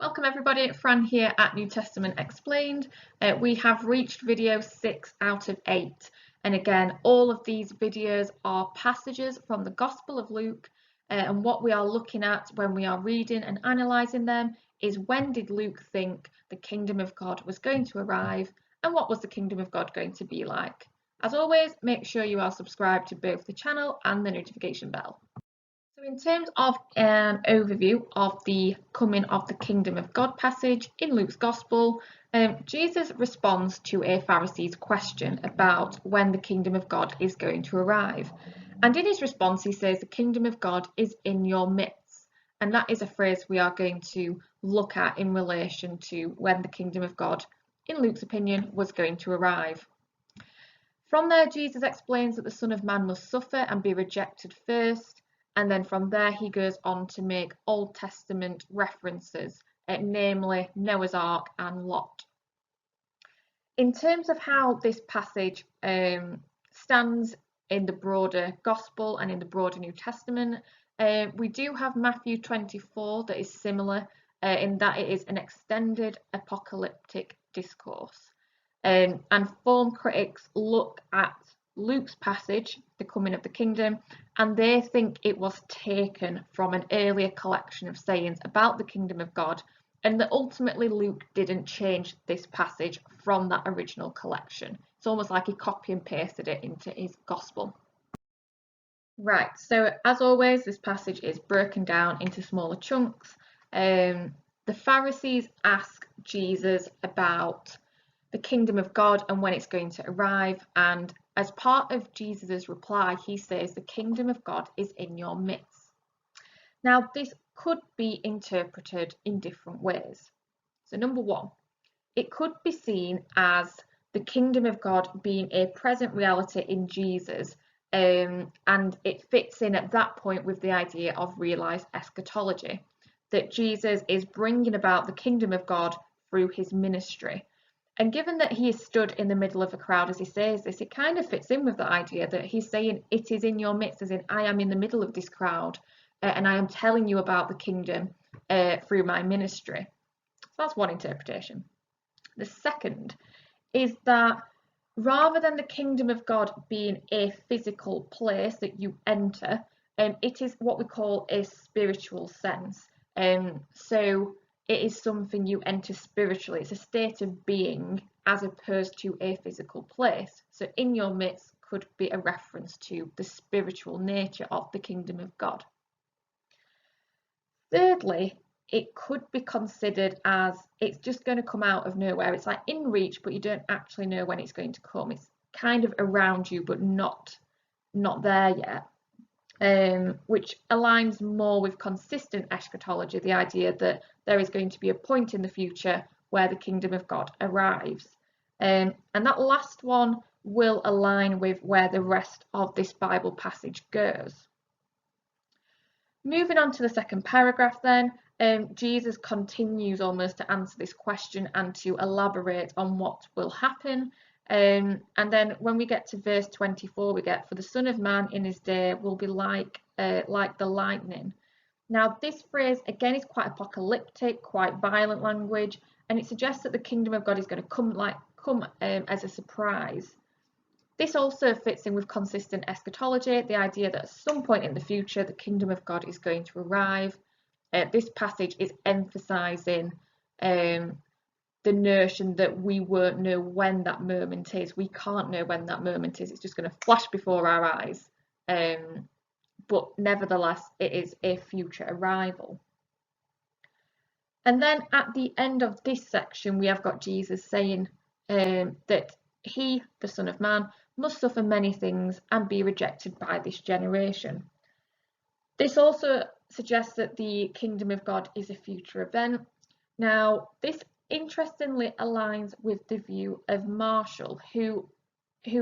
Welcome everybody, Fran here at New Testament Explained. We have reached video 6 out of 8, and again all of these videos are passages from the Gospel of Luke, and what we are looking at when we are reading and analysing them is when did Luke think the kingdom of God was going to arrive and what was the kingdom of God going to be like. As always, make sure you are subscribed to both the channel and the notification bell. So in terms of an overview of the coming of the kingdom of God passage in Luke's Gospel, Jesus responds to a Pharisee's question about when the kingdom of God is going to arrive. And in his response, he says, the kingdom of God is in your midst. And that is a phrase we are going to look at in relation to when the kingdom of God, in Luke's opinion, was going to arrive. From there, Jesus explains that the Son of Man must suffer and be rejected first. And then from there, he goes on to make Old Testament references, namely Noah's Ark and Lot. In terms of how this passage stands in the broader Gospel and in the broader New Testament, we do have Matthew 24 that is similar in that it is an extended apocalyptic discourse. And form critics look at Luke's passage, the coming of the kingdom, and they think it was taken from an earlier collection of sayings about the kingdom of God, and that ultimately Luke didn't change this passage from that original collection. It's almost like he copy and pasted it into his gospel. Right, so as always, this passage is broken down into smaller chunks. The Pharisees ask Jesus about the kingdom of God and when it's going to arrive, and as part of Jesus's reply, he says the kingdom of God is in your midst. Now, this could be interpreted in different ways. So number one, it could be seen as the kingdom of God being a present reality in Jesus, and it fits in at that point with the idea of realized eschatology, that Jesus is bringing about the kingdom of God through his ministry. And given that he is stood in the middle of a crowd as he says this, it kind of fits in with the idea that he's saying it is in your midst, as in I am in the middle of this crowd and I am telling you about the kingdom through my ministry. So that's one interpretation. The second is that rather than the kingdom of God being a physical place that you enter, it is what we call a spiritual sense. So it is something you enter spiritually. It's a state of being as opposed to a physical place. So in your midst could be a reference to the spiritual nature of the kingdom of God. Thirdly, it could be considered as it's just going to come out of nowhere. It's like in reach, but you don't actually know when it's going to come. It's kind of around you, but not there yet. Which aligns more with consistent eschatology, the idea that there is going to be a point in the future where the kingdom of God arrives. And that last one will align with where the rest of this Bible passage goes. Moving on to the second paragraph then, Jesus continues almost to answer this question and to elaborate on what will happen. And then when we get to verse 24, we get, for the Son of Man in his day will be like the lightning. Now this phrase again is quite apocalyptic, quite violent language, and it suggests that the kingdom of God is going to come as a surprise. This also fits in with consistent eschatology, the idea that at some point in the future the kingdom of God is going to arrive. This passage is emphasising the notion that we won't know when that moment is. We can't know when that moment is. It's just going to flash before our eyes. But nevertheless, it is a future arrival. And then at the end of this section, we have got Jesus saying that he, the Son of Man, must suffer many things and be rejected by this generation. This also suggests that the kingdom of God is a future event. Now, this interestingly aligns with the view of Marshall, who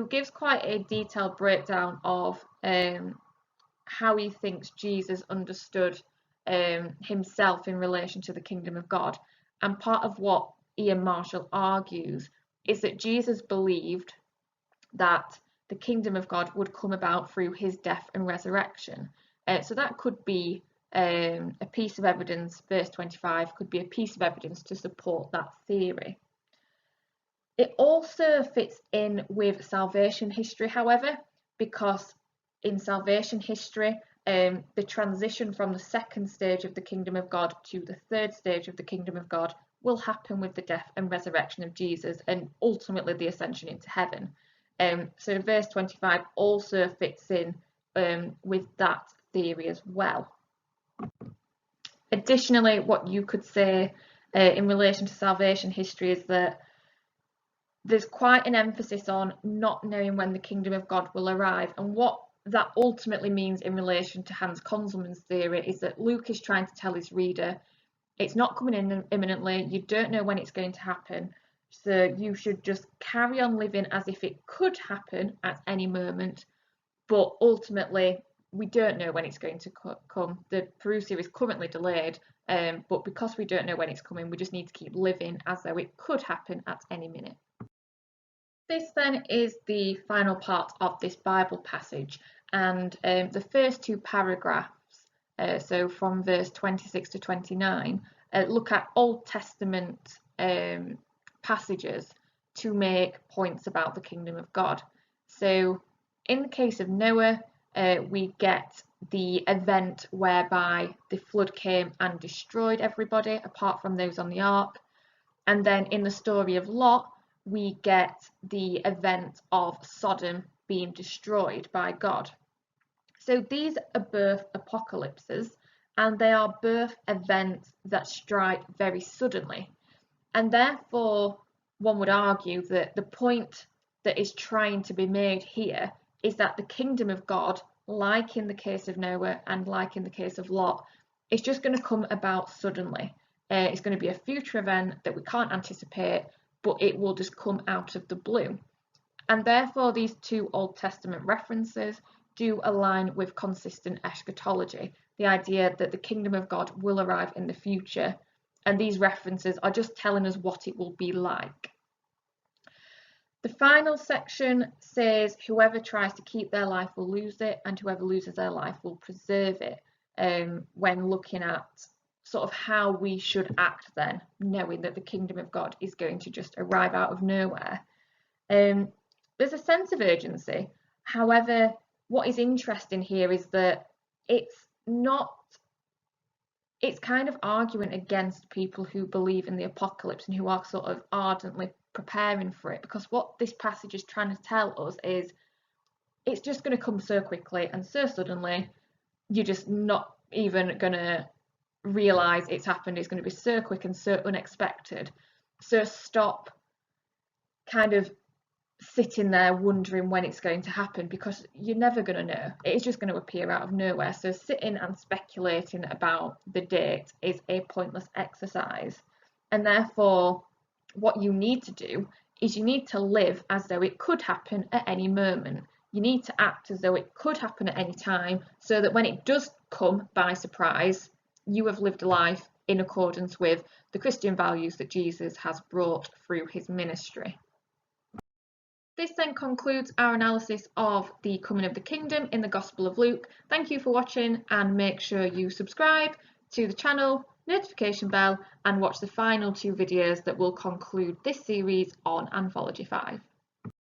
gives quite a detailed breakdown of how he thinks Jesus understood himself in relation to the kingdom of God. And part of what Ian Marshall argues is that Jesus believed that the kingdom of God would come about through his death and resurrection. So that could be a piece of evidence, verse 25, could be a piece of evidence to support that theory. It also fits in with salvation history, however, because in salvation history, the transition from the second stage of the kingdom of God to the third stage of the kingdom of God will happen with the death and resurrection of Jesus and ultimately the ascension into heaven. So verse 25 also fits in with that theory as well. Additionally, what you could say in relation to salvation history is that there's quite an emphasis on not knowing when the kingdom of God will arrive, and what that ultimately means in relation to Hans Conzelmann's theory is that Luke is trying to tell his reader it's not coming in imminently, you don't know when it's going to happen, so you should just carry on living as if it could happen at any moment, but ultimately we don't know when it's going to come. The Parousia is currently delayed, but because we don't know when it's coming, we just need to keep living as though it could happen at any minute. This then is the final part of this Bible passage, and the first two paragraphs, so from verse 26 to 29, look at Old Testament passages to make points about the kingdom of God. So in the case of Noah, we get the event whereby the flood came and destroyed everybody apart from those on the ark. And then in the story of Lot, we get the event of Sodom being destroyed by God. So these are birth apocalypses, and they are birth events that strike very suddenly. And therefore, one would argue that the point that is trying to be made here is that the kingdom of God, like in the case of Noah and like in the case of Lot, is just going to come about suddenly. It's going to be a future event that we can't anticipate, but it will just come out of the blue. And therefore, these two Old Testament references do align with consistent eschatology, the idea that the kingdom of God will arrive in the future, and these references are just telling us what it will be like. The final section says, whoever tries to keep their life will lose it, and whoever loses their life will preserve it, when looking at sort of how we should act then, knowing that the kingdom of God is going to just arrive out of nowhere. There's a sense of urgency. However, what is interesting here is that it's kind of arguing against people who believe in the apocalypse and who are sort of ardently preparing for it, because what this passage is trying to tell us is it's just going to come so quickly and so suddenly, you're just not even going to realize it's happened. It's going to be so quick and so unexpected. So stop kind of sitting there wondering when it's going to happen, because you're never going to know. It is just going to appear out of nowhere. So sitting and speculating about the date is a pointless exercise. And therefore, what you need to do is you need to live as though it could happen at any moment. You need to act as though it could happen at any time, so that when it does come by surprise, you have lived a life in accordance with the Christian values that Jesus has brought through his ministry. This then concludes our analysis of the coming of the kingdom in the Gospel of Luke. Thank you for watching, and make sure you subscribe to the channel, notification bell, and watch the final two videos that will conclude this series on Anthology 5.